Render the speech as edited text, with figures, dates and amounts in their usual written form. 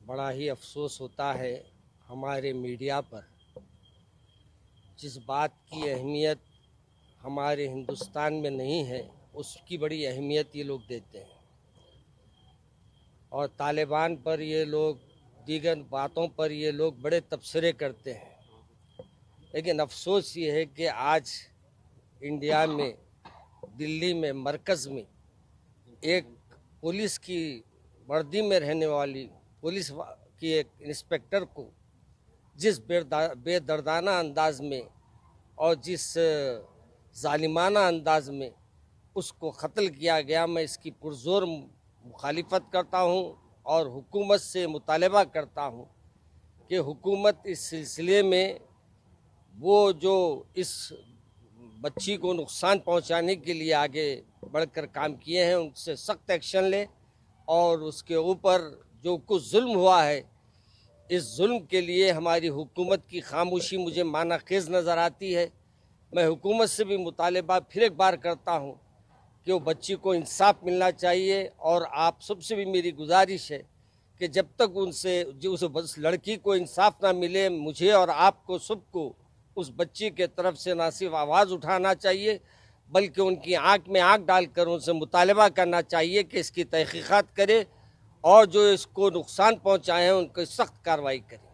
बड़ा ही अफसोस होता है हमारे मीडिया पर, जिस बात की अहमियत हमारे हिंदुस्तान में नहीं है उसकी बड़ी अहमियत ये लोग देते हैं। और तालिबान पर ये लोग, दीगर बातों पर ये लोग बड़े तबसरे करते हैं। लेकिन अफसोस ये है कि आज इंडिया में, दिल्ली में, मरकज़ में एक पुलिस की वर्दी में रहने वाली पुलिस की एक इंस्पेक्टर को जिस बेदर्दाना अंदाज में और जिस जालिमाना अंदाज में उसको क़त्ल किया गया, मैं इसकी पुरज़ोर मुखालिफत करता हूँ और हुकूमत से मुतालबा करता हूँ कि हुकूमत इस सिलसिले में वो जो इस बच्ची को नुकसान पहुँचाने के लिए आगे बढ़कर काम किए हैं उनसे सख्त एक्शन ले और उसके ऊपर जो कुछ जुल्म हुआ है, इस जुल्म के लिए हमारी हुकूमत की खामोशी मुझे मानाखेज़ नज़र आती है। मैं हुकूमत से भी मुतालबा फिर एक बार करता हूँ कि वो बच्ची को इंसाफ मिलना चाहिए। और आप सबसे भी मेरी गुजारिश है कि जब तक उस लड़की को इंसाफ ना मिले, मुझे और आपको सबको उस बच्ची के तरफ से ना सिर्फ आवाज़ उठाना चाहिए बल्कि उनकी आँख में आँख डालकर उनसे मुतालबा करना चाहिए कि इसकी तहकीकात करे और जो इसको नुकसान पहुँचाए हैं उनको सख्त कार्रवाई करें।